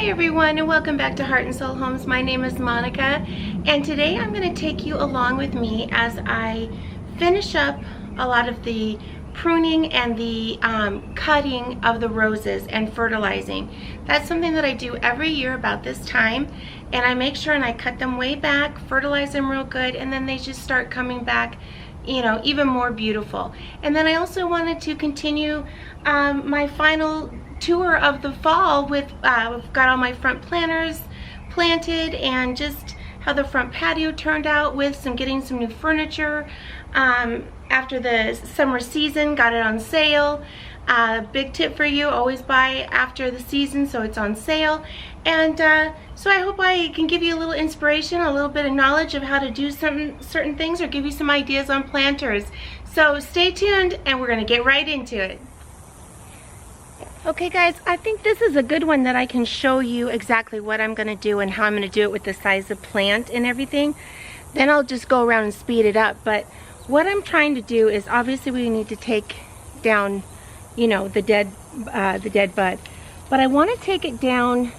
everyone, and welcome back to Heart and Soul Homes. My name is Monica, and today I'm going to take you along with me as I finish up a lot of the pruning and the cutting of the roses and fertilizing. That's something that I do every year about this time, and I make sure and I cut them way back, fertilize them real good, and then they just start coming back, you know, even more beautiful. And then I also wanted to continue my final tour of the fall with I've got all my front planters planted, and just how the front patio turned out with getting some new furniture after the summer season. Got it on sale. Big tip for you, always buy after the season so it's on sale. And so I hope I can give you a little inspiration, a little bit of knowledge of how to do certain things, or give you some ideas on planters. So stay tuned and we're going to get right into it. Okay guys, I think this is a good one that I can show you exactly what I'm going to do and how I'm going to do it with the size of plant and everything. Then I'll just go around and speed it up. But what I'm trying to do is, obviously we need to take down, you know, the dead bud. But I want to take it down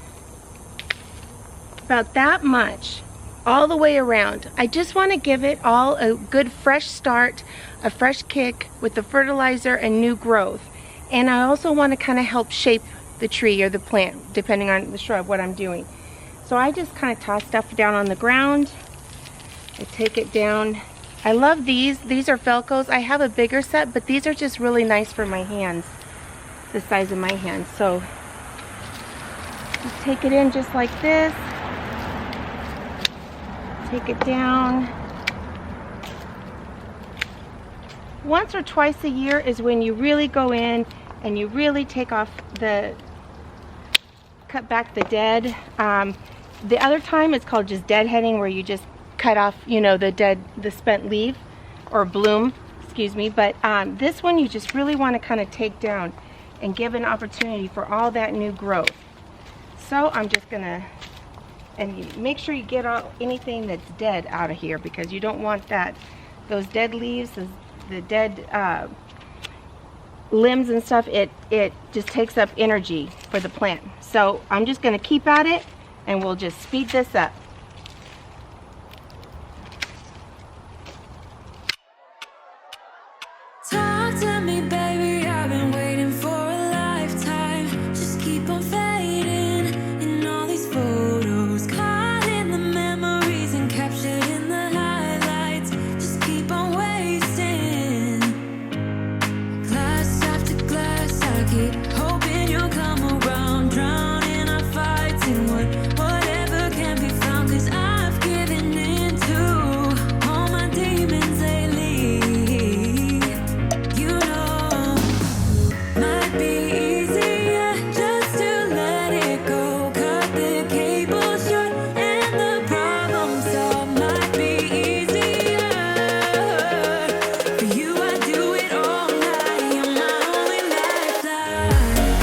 about that much all the way around. I just want to give it all a good fresh start, a fresh kick with the fertilizer and new growth. And I also want to kind of help shape the tree or the plant, depending on the shrub, what I'm doing. So I just kind of toss stuff down on the ground. I take it down. I love these. These are Velcros. I have a bigger set, but these are just really nice for my hands, the size of my hands. So just take it in just like this. Take it down. Once or twice a year is when you really go in and you really take off cut back the dead. The other time it's called just deadheading, where you just cut off, you know, the spent leaf or bloom, excuse me. But this one you just really want to kind of take down and give an opportunity for all that new growth. So I'm just gonna, and you make sure you get anything that's dead out of here, because you don't want those dead leaves, the dead limbs and stuff. It just takes up energy for the plant. So I'm just going to keep at it, and we'll just speed this up. Talk to me, baby, I've been waiting for a lifetime. Just keep on fading in all these photos, caught in the memories and captured in the highlights. Just keep on wasting glass after glass. I keep hoping you'll come around, drowning our fights in whatever can be found. 'Cause I've given in to all my demons lately. You know, might be easier just to let it go. Cut the cable short and the problem solved. Might be easier for you. I do it all night. You're my only lifeline.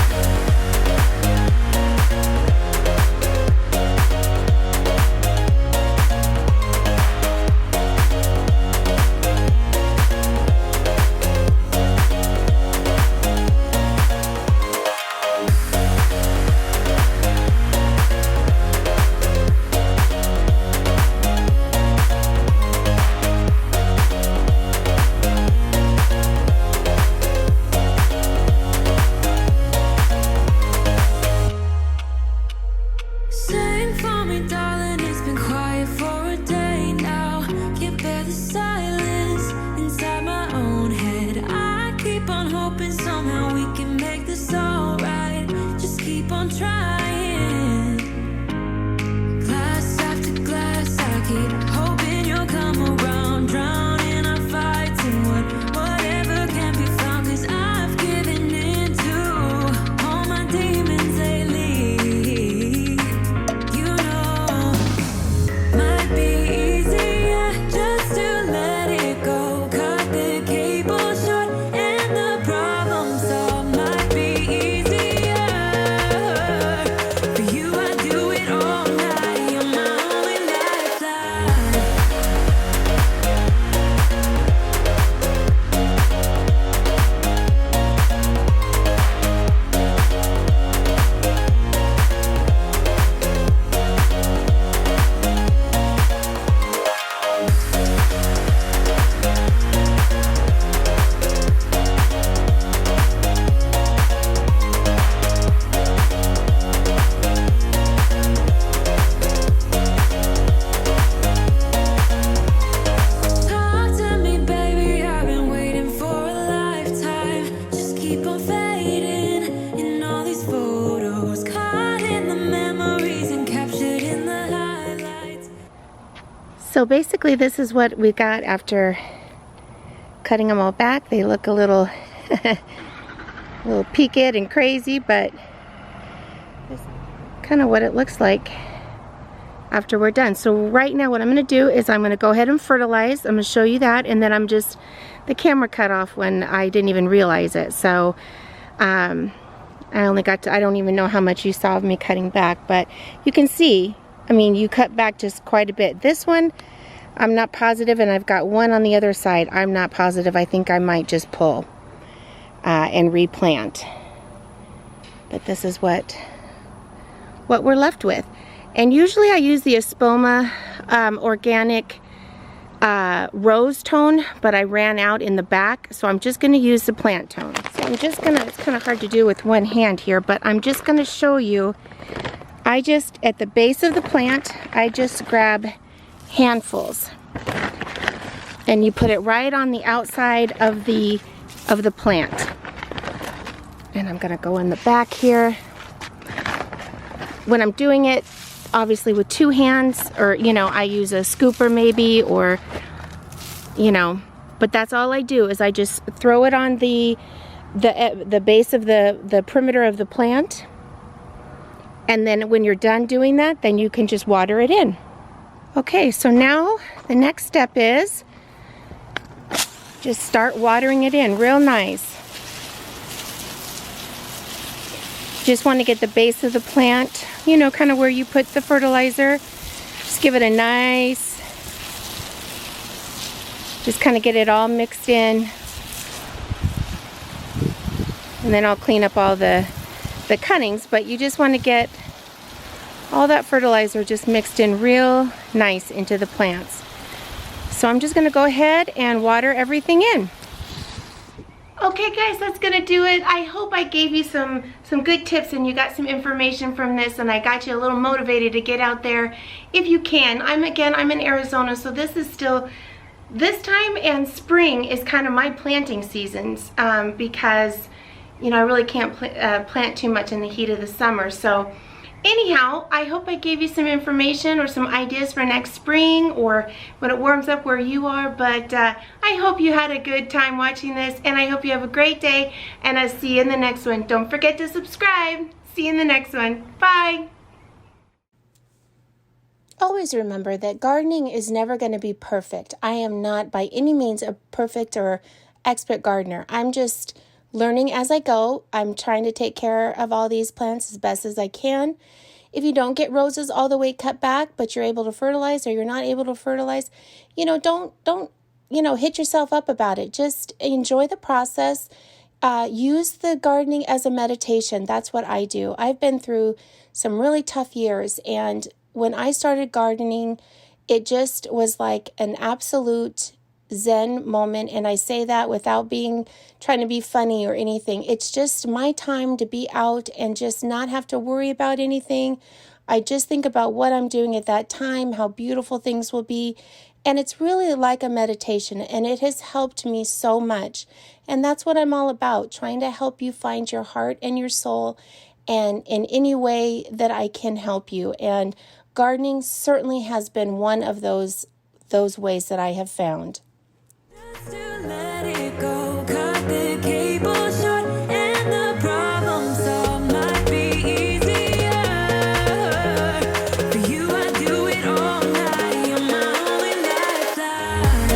Sing for me, darling, it's been quiet for a day now. Can't bear the silence inside my own head. I keep on hoping somehow we can make this alright. Just keep on trying. Glass after glass, I keep hoping you'll come around, drowning our fights in whatever can be found. 'Cause I've given in to all my demons lately. You know, might be easier just to let it go. Cut the cable short and the problem solved. Might be easier for you. So basically this is what we got after cutting them all back. They look a little a little peaked and crazy, but that's kind of what it looks like after we're done. So right now what I'm going to do is I'm going to go ahead and fertilize. I'm going to show you that, and then the camera cut off when I didn't even realize it. So I don't even know how much you saw of me cutting back, but you can see, I mean, you cut back just quite a bit. This one, I'm not positive, and I've got one on the other side. I'm not positive. I think I might just pull and replant. But this is what we're left with. And usually I use the Espoma organic rose tone, but I ran out in the back, so I'm just going to use the plant tone. So it's kind of hard to do with one hand here, but I'm just going to show you. At the base of the plant, I just grab handfuls, and you put it right on the outside of the plant. And I'm going to go in the back here. When I'm doing it, obviously with two hands, or I use a scooper maybe, or but that's all I do, is I just throw it on the base of the perimeter of the plant, and then when you're done doing that, then you can just water it in. Okay, so now the next step is just start watering it in real nice. Just want to get the base of the plant, kind of where you put the fertilizer. Just give it a nice, just kind of get it all mixed in. And then I'll clean up all the cuttings, but you just want to get all that fertilizer just mixed in real nice into the plants. So I'm just going to go ahead and water everything in. Okay guys, that's gonna do it. I hope I gave you some good tips and you got some information from this, and I got you a little motivated to get out there if you can. I'm in Arizona, so this time and spring is kind of my planting seasons, because I really can't plant too much in the heat of the summer. So anyhow, I hope I gave you some information or some ideas for next spring or when it warms up where you are. But I hope you had a good time watching this, and I hope you have a great day, and I'll see you in the next one. Don't forget to subscribe. See you in the next one. Bye. Always remember that gardening is never going to be perfect. I am not by any means a perfect or expert gardener. I'm just learning as I go. I'm trying to take care of all these plants as best as I can. If you don't get roses all the way cut back, but you're able to fertilize, or you're not able to fertilize, don't hit yourself up about it. Just enjoy the process. Use the gardening as a meditation. That's what I do. I've been through some really tough years, and when I started gardening, it just was like an absolute Zen moment, and I say that without trying to be funny or anything. It's just my time to be out and just not have to worry about anything. I just think about what I'm doing at that time, how beautiful things will be, and it's really like a meditation, and it has helped me so much. And that's what I'm all about, trying to help you find your heart and your soul, and in any way that I can help you. And gardening certainly has been one of those ways that I have found. Just to let it go, cut the cable short, and the problem solved might be easier. For you, I do it all night. You're my only lifeline.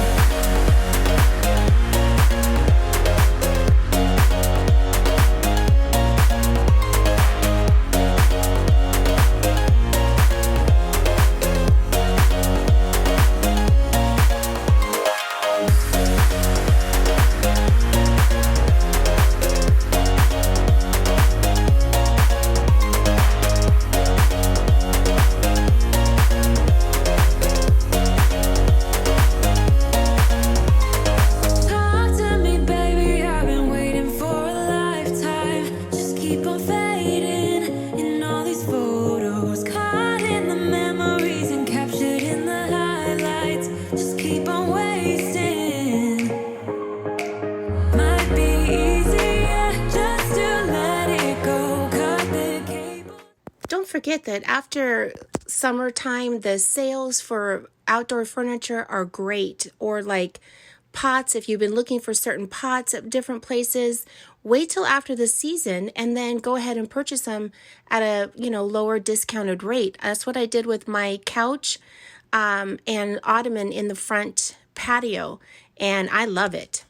forget that after summertime, the sales for outdoor furniture are great. Or like pots, if you've been looking for certain pots at different places, wait till after the season and then go ahead and purchase them at a, lower discounted rate. That's what I did with my couch and ottoman in the front patio, and I love it.